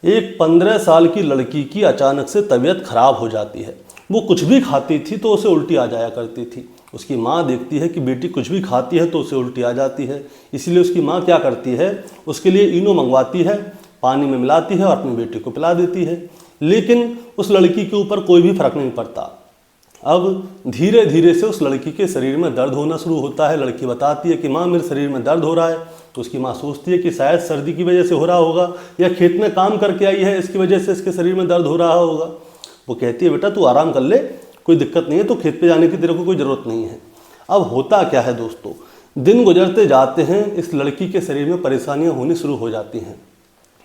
एक 15 साल की लड़की की अचानक से तबीयत खराब हो जाती है। वो कुछ भी खाती थी तो उसे उल्टी आ जाया करती थी। उसकी माँ देखती है कि बेटी कुछ भी खाती है तो उसे उल्टी आ जाती है। इसलिए उसकी माँ क्या करती है, उसके लिए इनो मंगवाती है, पानी में मिलाती है और अपनी बेटी को पिला देती है। लेकिन उस लड़की के ऊपर कोई भी फर्क नहीं पड़ता। अब धीरे धीरे से उस लड़की के शरीर में दर्द होना शुरू होता है। लड़की बताती है कि माँ मेरे शरीर में दर्द हो रहा है। तो उसकी माँ सोचती है कि शायद सर्दी की वजह से हो रहा होगा या खेत में काम करके आई है, इसकी वजह से इसके शरीर में दर्द हो रहा होगा। वो कहती है बेटा तू आराम कर ले, कोई दिक्कत नहीं है, तो खेत पे जाने की तेरे को कोई ज़रूरत नहीं है। अब होता क्या है दोस्तों, दिन गुजरते जाते हैं, इस लड़की के शरीर में परेशानियाँ होनी शुरू हो जाती हैं।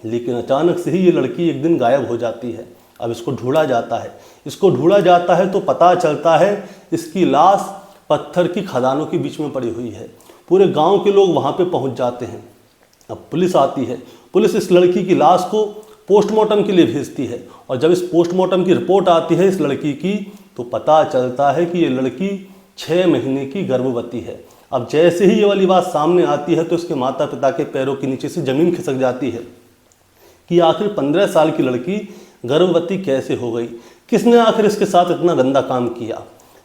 लेकिन अचानक से ही ये लड़की एक दिन गायब हो जाती है। अब इसको ढूंढा जाता है। इसको ढूंढा जाता है तो पता चलता है इसकी लाश पत्थर की खदानों के बीच में पड़ी हुई है। पूरे गांव के लोग वहां पे पहुंच जाते हैं। अब पुलिस आती है। पुलिस इस लड़की की लाश को पोस्टमार्टम के लिए भेजती है। और जब इस पोस्टमार्टम की रिपोर्ट आती है इस लड़की की, तो पता चलता है कि ये लड़की 6 महीने की गर्भवती है। अब जैसे ही ये वाली बात सामने आती है तो इसके माता पिता के पैरों के नीचे से ज़मीन खिसक जाती है कि आखिर 15 साल की लड़की गर्भवती कैसे हो गई, किसने आखिर इसके साथ इतना गंदा काम किया।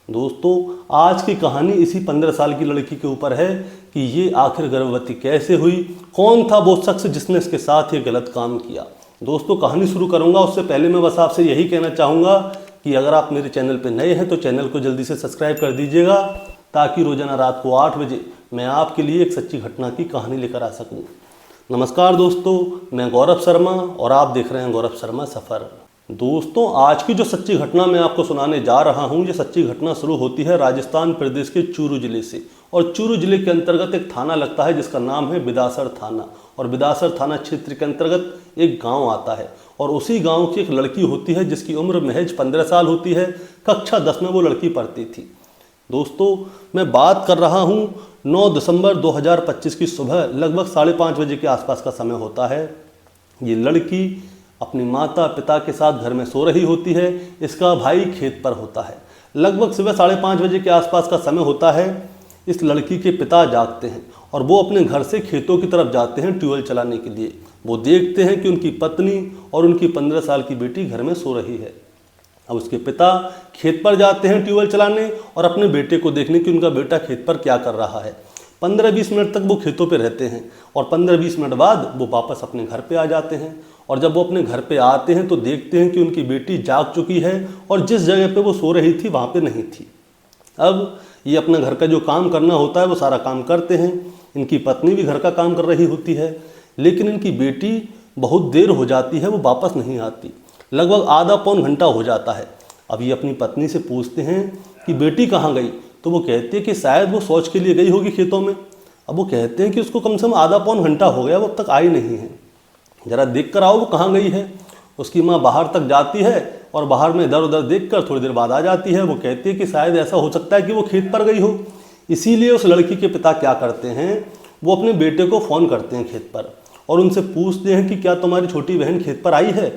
दोस्तों आज की कहानी इसी 15 साल की लड़की के ऊपर है कि ये आखिर गर्भवती कैसे हुई, कौन था वो शख्स जिसने इसके साथ ये गलत काम किया। दोस्तों कहानी शुरू करूंगा उससे पहले मैं बस आपसे यही कहना चाहूँगा कि अगर आप मेरे चैनल पर नए हैं तो चैनल को जल्दी से सब्सक्राइब कर दीजिएगा, ताकि रोजाना रात को 8 बजे मैं आपके लिए एक सच्ची घटना की कहानी लेकर आ सकूँ। नमस्कार दोस्तों, मैं गौरव शर्मा और आप देख रहे हैं गौरव शर्मा सफ़र। दोस्तों आज की जो सच्ची घटना मैं आपको सुनाने जा रहा हूं, ये सच्ची घटना शुरू होती है राजस्थान प्रदेश के चूरू जिले से। और चूरू जिले के अंतर्गत एक थाना लगता है जिसका नाम है बिदासर थाना। और बिदासर थाना क्षेत्र के अंतर्गत एक गांव आता है और उसी गांव की एक लड़की होती है जिसकी उम्र महज 15 साल होती है। कक्षा 10 में वो लड़की पढ़ती थी। दोस्तों मैं बात कर रहा हूँ 9 दिसंबर 2025 की सुबह लगभग 5:30 बजे के आसपास का समय होता है। ये लड़की अपनी माता पिता के साथ घर में सो रही होती है। इसका भाई खेत पर होता है। लगभग सुबह 5:30 बजे के आसपास का समय होता है। इस लड़की के पिता जागते हैं और वो अपने घर से खेतों की तरफ जाते हैं ट्यूबवेल चलाने के लिए। वो देखते हैं कि उनकी पत्नी और उनकी 15 साल की बेटी घर में सो रही है। अब उसके पिता खेत पर जाते हैं ट्यूबवेल चलाने और अपने बेटे को देखने कि उनका बेटा खेत पर क्या कर रहा है। 15-20 मिनट तक वो खेतों पे रहते हैं और 15-20 मिनट बाद वो वापस अपने घर पे आ जाते हैं। और जब वो अपने घर पे आते हैं तो देखते हैं कि उनकी बेटी जाग चुकी है और जिस जगह पे वो सो रही थी वहाँ पे नहीं थी। अब ये अपने घर का जो काम करना होता है वो सारा काम करते हैं। इनकी पत्नी भी घर का काम कर रही होती है, लेकिन इनकी बेटी बहुत देर हो जाती है, वो वापस नहीं आती। लगभग आधा पौन घंटा हो जाता है। अब ये अपनी पत्नी से पूछते हैं कि बेटी कहाँ गई, तो वो कहती है कि शायद वो शौच के लिए गई होगी खेतों में। अब वो कहते हैं कि उसको कम से कम आधा पौन घंटा हो गया, वो अब तक आई नहीं है, ज़रा देख कर आओ वो कहाँ गई है। उसकी माँ बाहर तक जाती है और बाहर में इधर उधर देख कर थोड़ी देर बाद आ जाती है। वो कहती है कि शायद ऐसा हो सकता है कि वो खेत पर गई हो। इसीलिए उस लड़की के पिता क्या करते हैं, वो अपने बेटे को फ़ोन करते हैं खेत पर और उनसे पूछते हैं कि क्या तुम्हारी छोटी बहन खेत पर आई है।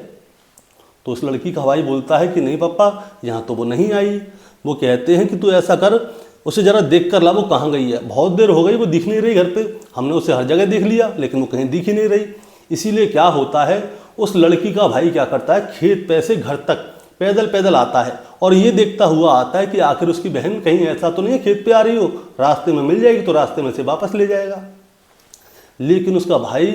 तो उस लड़की का भाई बोलता है कि नहीं पापा, यहाँ तो वो नहीं आई। वो कहते हैं कि तू ऐसा कर, उसे ज़रा देख कर ला वो कहाँ गई है, बहुत देर हो गई वो दिख नहीं रही घर पे, हमने उसे हर जगह देख लिया लेकिन वो कहीं दिख ही नहीं रही। इसीलिए क्या होता है, उस लड़की का भाई क्या करता है, खेत पे से घर तक पैदल पैदल आता है और ये देखता हुआ आता है कि आखिर उसकी बहन कहीं ऐसा तो नहीं है खेत पे आ रही हो, रास्ते में मिल जाएगी तो रास्ते में से वापस ले जाएगा। लेकिन उसका भाई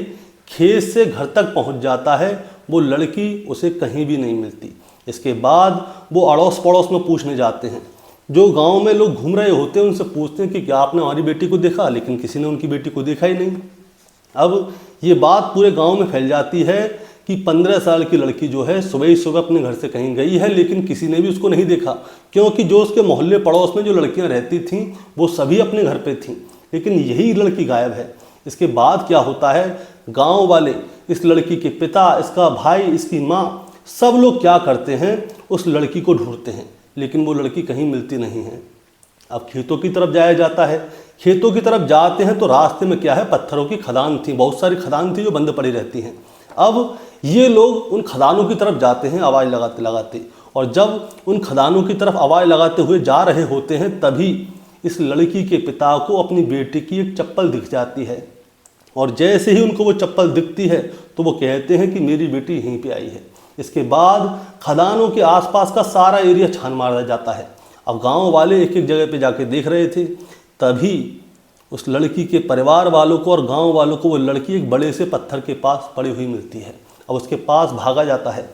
खेत से घर तक पहुंच जाता है, वो लड़की उसे कहीं भी नहीं मिलती। इसके बाद वो अड़ोस पड़ोस में पूछने जाते हैं। जो गांव में लोग घूम रहे होते हैं उनसे पूछते हैं कि क्या आपने हमारी बेटी को देखा, लेकिन किसी ने उनकी बेटी को देखा ही नहीं। अब ये बात पूरे गांव में फैल जाती है कि 15 साल की लड़की जो है सुबह ही सुबह अपने घर से कहीं गई है, लेकिन किसी ने भी उसको नहीं देखा, क्योंकि जो उसके मोहल्ले पड़ोस में जो लड़कियां रहती थीं वो सभी अपने घर पे थीं, लेकिन यही लड़की गायब है। इसके बाद क्या होता है, गांव वाले, इस लड़की के पिता, इसका भाई, इसकी माँ, सब लोग क्या करते हैं, उस लड़की को ढूंढते हैं, लेकिन वो लड़की कहीं मिलती नहीं है। अब खेतों की तरफ जाया जाता है। खेतों की तरफ जाते हैं तो रास्ते में क्या है, पत्थरों की खदान थी, बहुत सारी खदान थी जो बंद पड़ी रहती हैं। अब ये लोग उन खदानों की तरफ जाते हैं आवाज़ लगाते लगाते, और जब उन खदानों की तरफ आवाज़ लगाते हुए जा रहे होते हैं तभी इस लड़की के पिता को अपनी बेटी की एक चप्पल दिख जाती है। और जैसे ही उनको वो चप्पल दिखती है तो वो कहते हैं कि मेरी बेटी यहीं पे आई है। इसके बाद खदानों के आसपास का सारा एरिया छान मारा जाता है। अब गांव वाले एक एक जगह पे जाके देख रहे थे, तभी उस लड़की के परिवार वालों को और गांव वालों को वो लड़की एक बड़े से पत्थर के पास पड़ी हुई मिलती है। अब उसके पास भागा जाता है।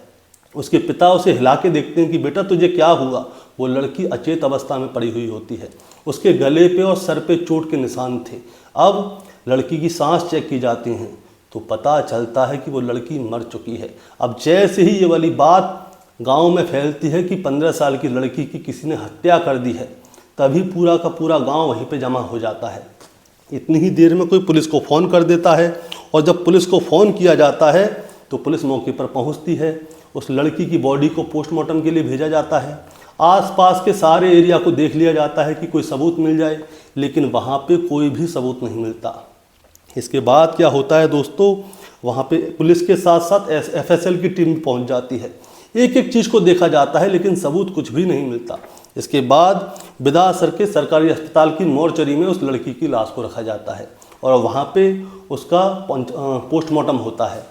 उसके पिता उसे हिला के देखते हैं कि बेटा तुझे क्या हुआ। वो लड़की अचेत अवस्था में पड़ी हुई होती है। उसके गले पे और सर पे चोट के निशान थे। अब लड़की की सांस चेक की जाती हैं तो पता चलता है कि वो लड़की मर चुकी है। अब जैसे ही ये वाली बात गांव में फैलती है कि 15 साल की लड़की की किसी ने हत्या कर दी है, तभी पूरा का पूरा गांव वहीं पे जमा हो जाता है। इतनी ही देर में कोई पुलिस को फ़ोन कर देता है और जब पुलिस को फ़ोन किया जाता है तो पुलिस मौके पर पहुंचती है। उस लड़की की बॉडी को पोस्टमार्टम के लिए भेजा जाता है। आसपास के सारे एरिया को देख लिया जाता है कि कोई सबूत मिल जाए, लेकिन वहाँ पे कोई भी सबूत नहीं मिलता। इसके बाद क्या होता है दोस्तों, वहाँ पे पुलिस के साथ साथ FSL की टीम पहुँच जाती है। एक एक चीज़ को देखा जाता है लेकिन सबूत कुछ भी नहीं मिलता। इसके बाद बिदासर के सरकारी अस्पताल की मोर्चरी में उस लड़की की लाश को रखा जाता है और वहाँ पे उसका पोस्टमार्टम होता है।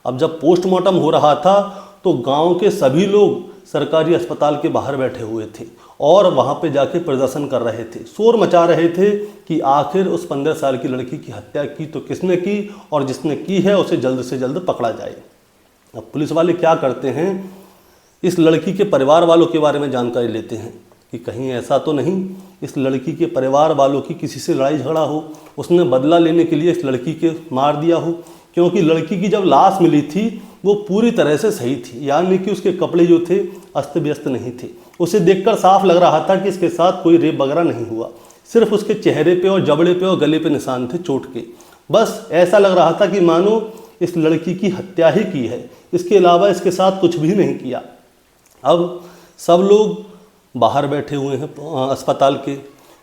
अब जब पोस्टमार्टम हो रहा था तो गांव के सभी लोग सरकारी अस्पताल के बाहर बैठे हुए थे और वहाँ पे जाके प्रदर्शन कर रहे थे, शोर मचा रहे थे कि आखिर उस 15 साल की लड़की की हत्या की तो किसने की और जिसने की है उसे जल्द से जल्द पकड़ा जाए। अब पुलिस वाले क्या करते हैं, इस लड़की के परिवार वालों के बारे में जानकारी लेते हैं कि कहीं ऐसा तो नहीं इस लड़की के परिवार वालों की किसी से लड़ाई झगड़ा हो, उसने बदला लेने के लिए इस लड़की के मार दिया हो। क्योंकि लड़की की जब लाश मिली थी वो पूरी तरह से सही थी, यानी कि उसके कपड़े जो थे अस्त व्यस्त नहीं थे। उसे देखकर साफ लग रहा था कि इसके साथ कोई रेप वगैरह नहीं हुआ, सिर्फ उसके चेहरे पे और जबड़े पे और गले पे निशान थे चोट के। बस ऐसा लग रहा था कि मानो इस लड़की की हत्या ही की है, इसके अलावा इसके साथ कुछ भी नहीं किया। अब सब लोग बाहर बैठे हुए हैं अस्पताल के,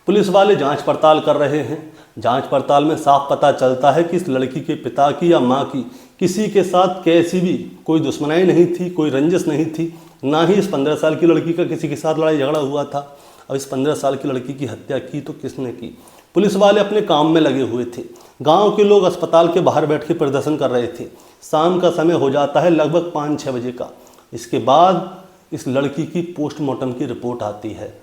पुलिस वाले जांच पड़ताल कर रहे हैं। जांच पड़ताल में साफ पता चलता है कि इस लड़की के पिता की या माँ की किसी के साथ कैसी भी कोई दुश्मनाई नहीं थी, कोई रंजिश नहीं थी, ना ही इस 15 साल की लड़की का किसी के साथ लड़ाई झगड़ा हुआ था। अब इस 15 साल की लड़की की हत्या की तो किसने की। पुलिस वाले अपने काम में लगे हुए थे, गांव के लोग अस्पताल के बाहर बैठ के प्रदर्शन कर रहे थे। शाम का समय हो जाता है, लगभग 5-6 बजे का। इसके बाद इस लड़की की पोस्टमार्टम की रिपोर्ट आती है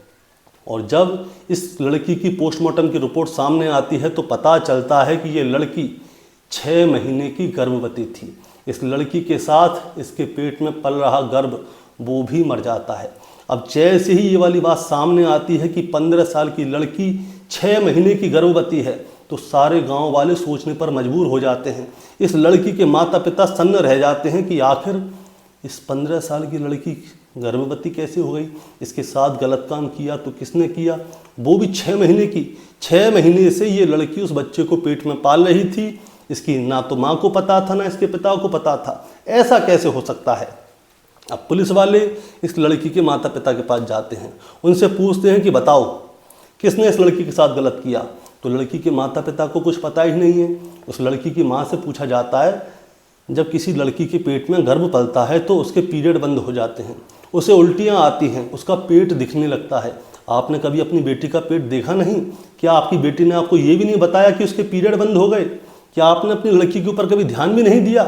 और जब इस लड़की की पोस्टमार्टम की रिपोर्ट सामने आती है तो पता चलता है कि ये लड़की 6 महीने की गर्भवती थी। इस लड़की के साथ इसके पेट में पल रहा गर्भ वो भी मर जाता है। अब जैसे ही ये वाली बात सामने आती है कि 15 साल की लड़की 6 महीने की गर्भवती है तो सारे गांव वाले सोचने पर मजबूर हो जाते हैं। इस लड़की के माता पिता सन्न रह जाते हैं कि आखिर इस 15 साल की लड़की गर्भवती कैसे हो गई, इसके साथ गलत काम किया तो किसने किया, वो भी 6 महीने की। 6 महीने से ये लड़की उस बच्चे को पेट में पाल रही थी। इसकी ना तो माँ को पता था ना इसके पिता को पता था। ऐसा कैसे हो सकता है। अब पुलिस वाले इस लड़की के माता पिता के पास जाते हैं, उनसे पूछते हैं कि बताओ किसने इस लड़की के साथ गलत किया। तो लड़की के माता पिता को कुछ पता ही नहीं है। उस लड़की की माँ से पूछा जाता है, जब किसी लड़की के पेट में गर्भ पलता है तो उसके पीरियड बंद हो जाते हैं, उसे उल्टियाँ आती हैं, उसका पेट दिखने लगता है। आपने कभी अपनी बेटी का पेट देखा नहीं? क्या आपकी बेटी ने आपको ये भी नहीं बताया कि उसके पीरियड बंद हो गए? क्या आपने अपनी लड़की के ऊपर कभी ध्यान भी नहीं दिया?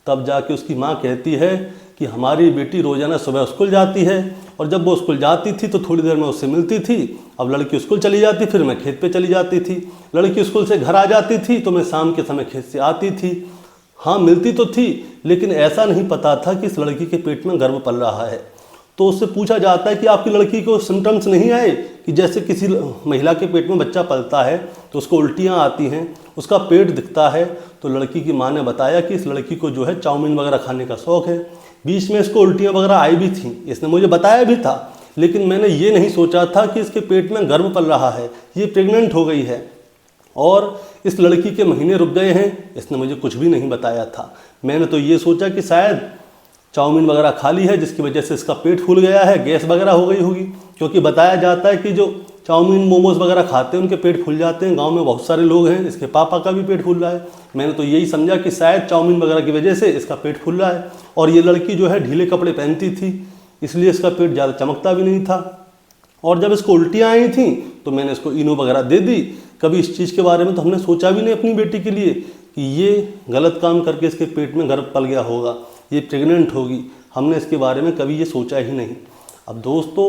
तब जाके उसकी माँ कहती है कि हमारी बेटी रोज़ाना सुबह स्कूल जाती है और जब वो स्कूल जाती थी तो थोड़ी देर में उससे मिलती थी। अब लड़की स्कूल चली जाती, फिर मैं खेत पे चली जाती थी। लड़की स्कूल से घर आ जाती थी तो मैं शाम के समय खेत से आती थी। हाँ, मिलती तो थी, लेकिन ऐसा नहीं पता था कि इस लड़की के पेट में गर्भ पल रहा है। तो उससे पूछा जाता है कि आपकी लड़की को सिम्टम्स नहीं आए कि जैसे किसी महिला के पेट में बच्चा पलता है तो उसको उल्टियाँ आती हैं, उसका पेट दिखता है। तो लड़की की माँ ने बताया कि इस लड़की को जो है चाउमीन वगैरह खाने का शौक़ है। बीच में इसको उल्टियाँ वगैरह आई भी थी, इसने मुझे बताया भी था, लेकिन मैंने ये नहीं सोचा था कि इसके पेट में गर्भ पल रहा है, ये प्रेग्नेंट हो गई है और इस लड़की के महीने रुक गए हैं। इसने मुझे कुछ भी नहीं बताया था। मैंने तो ये सोचा कि शायद चाउमीन वगैरह खा ली है जिसकी वजह से इसका पेट फूल गया है, गैस वगैरह हो गई होगी, क्योंकि बताया जाता है कि जो चाउमीन मोमोज़ वगैरह खाते हैं उनके पेट फूल जाते हैं। गांव में बहुत सारे लोग हैं, इसके पापा का भी पेट फूल रहा है। मैंने तो यही समझा कि शायद चाउमीन वगैरह की वजह से इसका पेट फूल रहा है। और ये लड़की जो है ढीले कपड़े पहनती थी, इसलिए इसका पेट ज़्यादा चमकता भी नहीं था। और जब इसको उल्टियाँ आई थी तो मैंने इसको इनो वगैरह दे दी। कभी इस चीज़ के बारे में तो हमने सोचा भी नहीं अपनी बेटी के लिए कि ये गलत काम करके इसके पेट में गर्भ पल गया होगा, ये प्रेग्नेंट होगी, हमने इसके बारे में कभी ये सोचा ही नहीं। अब दोस्तों,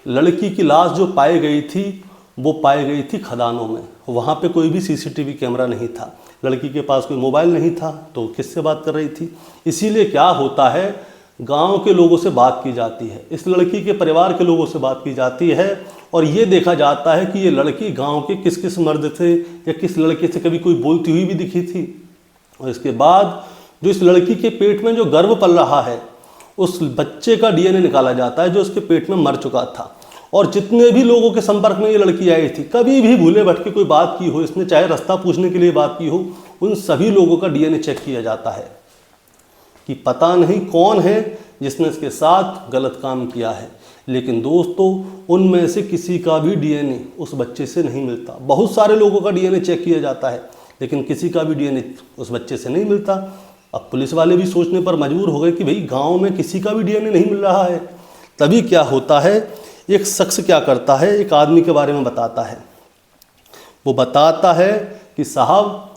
लड़की की लाश जो पाई गई थी वो पाई गई थी खदानों में। वहाँ पे कोई भी सीसीटीवी कैमरा नहीं था, लड़की के पास कोई मोबाइल नहीं था, तो किससे बात कर रही थी। इसीलिए क्या होता है, गांव के लोगों से बात की जाती है, इस लड़की के परिवार के लोगों से बात की जाती है और ये देखा जाता है कि ये लड़की गांव के किस किस मर्द थे या किस लड़के से कभी कोई बोलती हुई भी दिखी थी। और इसके बाद जो इस लड़की के पेट में जो गर्भ पल रहा है उस बच्चे का डीएनए निकाला जाता है जो उसके पेट में मर चुका था। और जितने भी लोगों के संपर्क में ये लड़की आई थी, कभी भी भूले भटके कोई बात की हो, इसने चाहे रास्ता पूछने के लिए बात की हो, उन सभी लोगों का डीएनए चेक किया जाता है कि पता नहीं कौन है जिसने इसके साथ गलत काम किया है। लेकिन दोस्तों, उनमें से किसी का भी डीएनए उस बच्चे से नहीं मिलता। बहुत सारे लोगों का डीएनए चेक किया जाता है लेकिन किसी का भी डीएनए उस बच्चे से नहीं मिलता। अब पुलिस वाले भी सोचने पर मजबूर हो गए कि भाई गांव में किसी का भी डीएनए नहीं मिल रहा है। तभी क्या होता है, एक शख्स क्या करता है, एक आदमी के बारे में बताता है। वो बताता है कि साहब,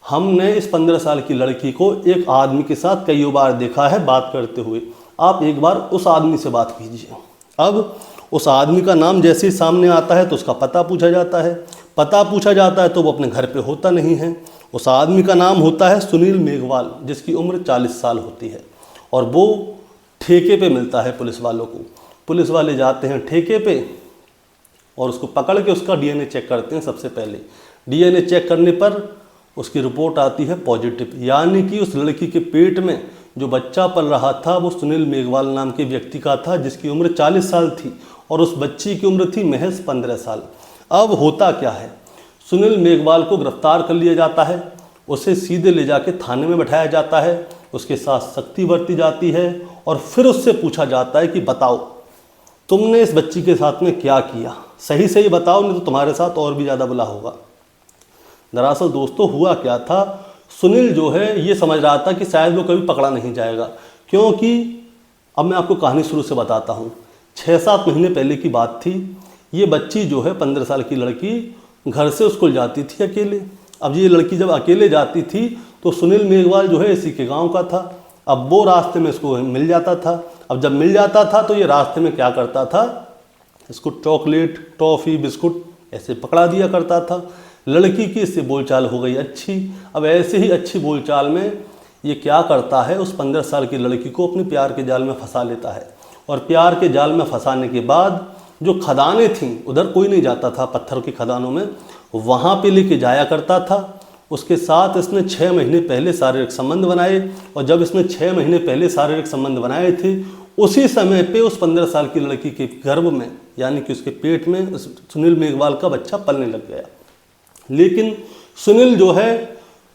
हमने इस 15 साल की लड़की को एक आदमी के साथ कई बार देखा है बात करते हुए, आप एक बार उस आदमी से बात कीजिए। अब उस आदमी का नाम जैसे ही सामने आता है तो उसका पता पूछा जाता है। पता पूछा जाता है तो वो अपने घर पे होता नहीं है। उस आदमी का नाम होता है सुनील मेघवाल, जिसकी उम्र 40 साल होती है और वो ठेके पे मिलता है पुलिस वालों को। पुलिस वाले जाते हैं ठेके पे और उसको पकड़ के उसका डीएनए चेक करते हैं। सबसे पहले डीएनए चेक करने पर उसकी रिपोर्ट आती है पॉजिटिव, यानी कि उस लड़की के पेट में जो बच्चा पल रहा था वो सुनील मेघवाल नाम के व्यक्ति का था, जिसकी उम्र 40 साल थी और उस बच्ची की उम्र थी महज 15 साल। अब होता क्या है, सुनील मेघवाल को गिरफ्तार कर लिया जाता है, उसे सीधे ले जाके थाने में बैठाया जाता है, उसके साथ सख्ती बरती जाती है और फिर उससे पूछा जाता है कि बताओ तुमने इस बच्ची के साथ में क्या किया, सही सही बताओ, नहीं तो तुम्हारे साथ और भी ज़्यादा बुरा होगा। दरअसल दोस्तों हुआ क्या था, सुनील जो है ये समझ रहा था कि शायद वो कभी पकड़ा नहीं जाएगा, क्योंकि अब मैं आपको कहानी शुरू से बताता हूँ। 6-7 महीने पहले की बात थी। ये बच्ची जो है 15 साल की लड़की घर से स्कूल जाती थी अकेले। अब ये लड़की जब अकेले जाती थी तो सुनील मेघवाल जो है इसी के गांव का था। अब वो रास्ते में इसको मिल जाता था। अब जब मिल जाता था तो ये रास्ते में क्या करता था, इसको चॉकलेट, टॉफ़ी, बिस्कुट ऐसे पकड़ा दिया करता था। लड़की की इससे बोलचाल हो गई अच्छी। अब ऐसे ही अच्छी बोलचाल में ये क्या करता है, उस 15 साल की लड़की को अपने प्यार के जाल में फंसा लेता है। और प्यार के जाल में फंसाने के बाद जो खदानें थीं, उधर कोई नहीं जाता था, पत्थर की खदानों में, वहाँ पे लेके जाया करता था। उसके साथ इसने 6 महीने पहले शारीरिक संबंध बनाए और जब इसने 6 महीने पहले शारीरिक संबंध बनाए थे उसी समय पे उस 15 साल की लड़की के गर्भ में, यानी कि उसके पेट में सुनील मेघवाल का बच्चा पलने लग गया। लेकिन सुनील जो है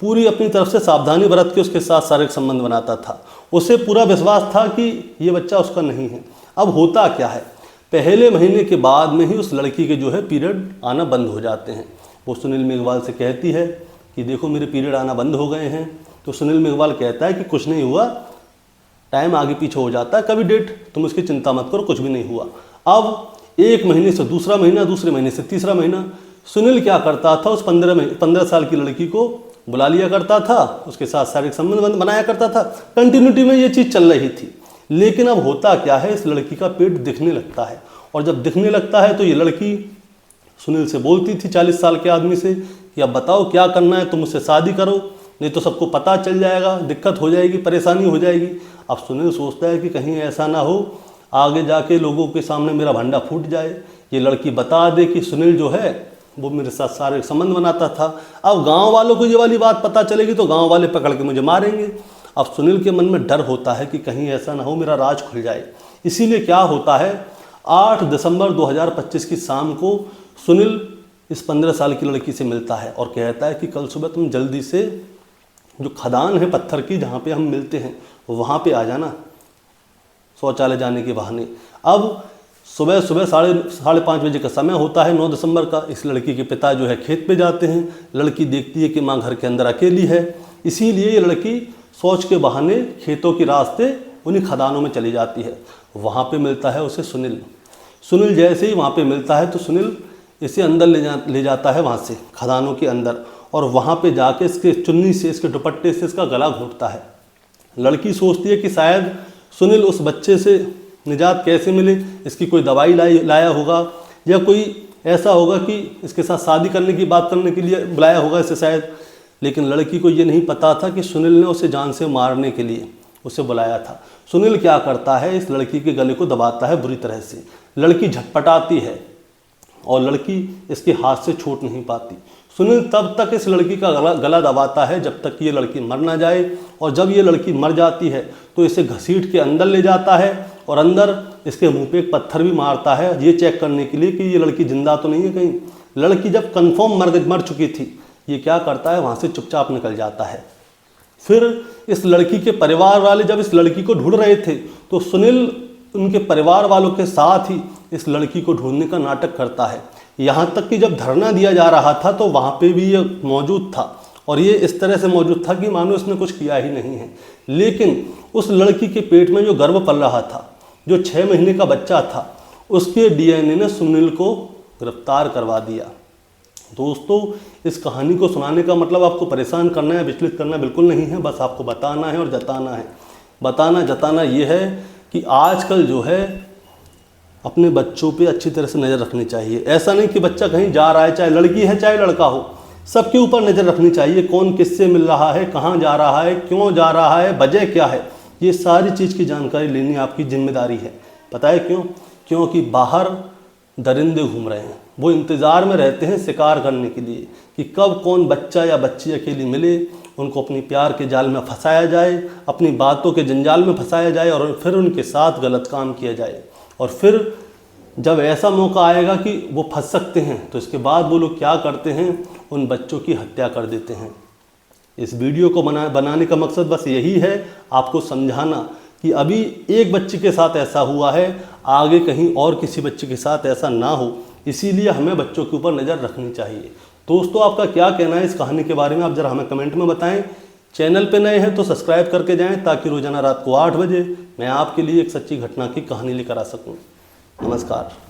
पूरी अपनी तरफ से सावधानी बरत के उसके साथ शारीरिक संबंध बनाता था। उसे पूरा विश्वास था कि ये बच्चा उसका नहीं है। अब होता क्या है, पहले महीने के बाद में ही उस लड़की के जो है पीरियड आना बंद हो जाते हैं। वो सुनील मेघवाल से कहती है कि देखो मेरे पीरियड आना बंद हो गए हैं। तो सुनील मेघवाल कहता है कि कुछ नहीं हुआ, टाइम आगे पीछे हो जाता है, कभी डेट, तुम उसकी चिंता मत करो, कुछ भी नहीं हुआ। अब 1 महीने से दूसरा महीना, दूसरे महीने से तीसरा महीना, सुनील क्या करता था, उस 15 साल की लड़की को बुला लिया करता था, उसके साथ शारीरिक संबंध बनाया करता था। कंटिन्यूटी में ये चीज़ चल रही थी। लेकिन अब होता क्या है, इस लड़की का पेट दिखने लगता है और जब दिखने लगता है तो ये लड़की सुनील से बोलती थी, 40 साल के आदमी से, कि अब बताओ क्या करना है, तुम मुझसे शादी करो, नहीं तो सबको पता चल जाएगा, दिक्कत हो जाएगी, परेशानी हो जाएगी। अब सुनील सोचता है कि कहीं ऐसा ना हो आगे जाके लोगों के सामने मेरा भंडा फूट जाए, ये लड़की बता दे कि सुनील जो है वो मेरे साथ शारीरिक संबंध बनाता था। अब गांव वालों को ये वाली बात पता चलेगी तो गांव वाले पकड़ के मुझे मारेंगे। अब सुनील के मन में डर होता है कि कहीं ऐसा ना हो मेरा राज खुल जाए। इसीलिए क्या होता है, 8 दिसंबर 2025 की शाम को सुनील इस 15 साल की लड़की से मिलता है और कहता है कि कल सुबह तुम जल्दी से जो खदान है पत्थर की जहाँ पे हम मिलते हैं वहाँ पे आ जाना, शौचालय जाने के बहाने। अब सुबह 5:30 बजे का समय होता है 9 दिसंबर का। इस लड़की के पिता जो है खेत पे जाते हैं। लड़की देखती है कि माँ घर के अंदर अकेली है, इसीलिए ये लड़की शौच के बहाने खेतों के रास्ते उन्हीं खदानों में चली जाती है। वहाँ पे मिलता है उसे सुनील जैसे ही वहाँ पे मिलता है तो सुनील इसे अंदर ले जाता है वहाँ से खदानों के अंदर और वहाँ पे जाके इसके चुन्नी से, इसके दुपट्टे से इसका गला घोंटता है। लड़की सोचती है कि शायद सुनील उस बच्चे से निजात कैसे मिले, इसकी कोई दवाई लाया होगा या कोई ऐसा होगा कि इसके साथ शादी करने की बात करने के लिए बुलाया होगा इसे शायद। लेकिन लड़की को ये नहीं पता था कि सुनील ने उसे जान से मारने के लिए उसे बुलाया था। सुनील क्या करता है, इस लड़की के गले को दबाता है बुरी तरह से। लड़की झटपटाती है और लड़की इसके हाथ से छूट नहीं पाती। सुनील तब तक इस लड़की का गला दबाता है जब तक कि ये लड़की मर ना जाए, और जब ये लड़की मर जाती है तो इसे घसीट के अंदर ले जाता है और अंदर इसके मुंह पे एक पत्थर भी मारता है, ये चेक करने के लिए कि ये लड़की जिंदा तो नहीं है कहीं। लड़की जब कंफर्म मर चुकी थी, ये क्या करता है, वहाँ से चुपचाप निकल जाता है। फिर इस लड़की के परिवार वाले जब इस लड़की को ढूंढ रहे थे तो सुनील उनके परिवार वालों के साथ ही इस लड़की को ढूंढने का नाटक करता है। यहाँ तक कि जब धरना दिया जा रहा था तो वहाँ पे भी ये मौजूद था, और ये इस तरह से मौजूद था कि मानो इसने कुछ किया ही नहीं है। लेकिन उस लड़की के पेट में जो गर्भ पल रहा था, जो 6 महीने का बच्चा था, उसके डीएनए ने सुनील को गिरफ्तार करवा दिया। दोस्तों, इस कहानी को सुनाने का मतलब आपको परेशान करना है, विचलित करना बिल्कुल नहीं है, बस आपको बताना है और जताना है। बताना जताना ये है कि आजकल जो है अपने बच्चों पे अच्छी तरह से नज़र रखनी चाहिए। ऐसा नहीं कि बच्चा कहीं जा रहा है, चाहे लड़की है चाहे लड़का हो, सबके ऊपर नज़र रखनी चाहिए। कौन किससे मिल रहा है, कहाँ जा रहा है, क्यों जा रहा है, वजह क्या है, ये सारी चीज़ की जानकारी लेनी आपकी जिम्मेदारी है। पता है क्यों? क्योंकि बाहर दरिंदे घूम रहे हैं, वो इंतज़ार में रहते हैं शिकार करने के लिए कि कब कौन बच्चा या बच्ची अकेली मिले, उनको अपनी प्यार के जाल में फंसाया जाए, अपनी बातों के जंजाल में फंसाया जाए और फिर उनके साथ गलत काम किया जाए। और फिर जब ऐसा मौका आएगा कि वो फंस सकते हैं तो इसके बाद वो लोग क्या करते हैं, उन बच्चों की हत्या कर देते हैं। इस वीडियो को बनाने का मकसद बस यही है, आपको समझाना कि अभी एक बच्चे के साथ ऐसा हुआ है, आगे कहीं और किसी बच्चे के साथ ऐसा ना हो, इसीलिए हमें बच्चों के ऊपर नज़र रखनी चाहिए। दोस्तों, आपका क्या कहना है इस कहानी के बारे में, आप ज़रा हमें कमेंट में बताएं। चैनल पे नए हैं तो सब्सक्राइब करके जाएं ताकि रोजाना रात को 8 बजे मैं आपके लिए एक सच्ची घटना की कहानी लेकर आ सकूं। नमस्कार।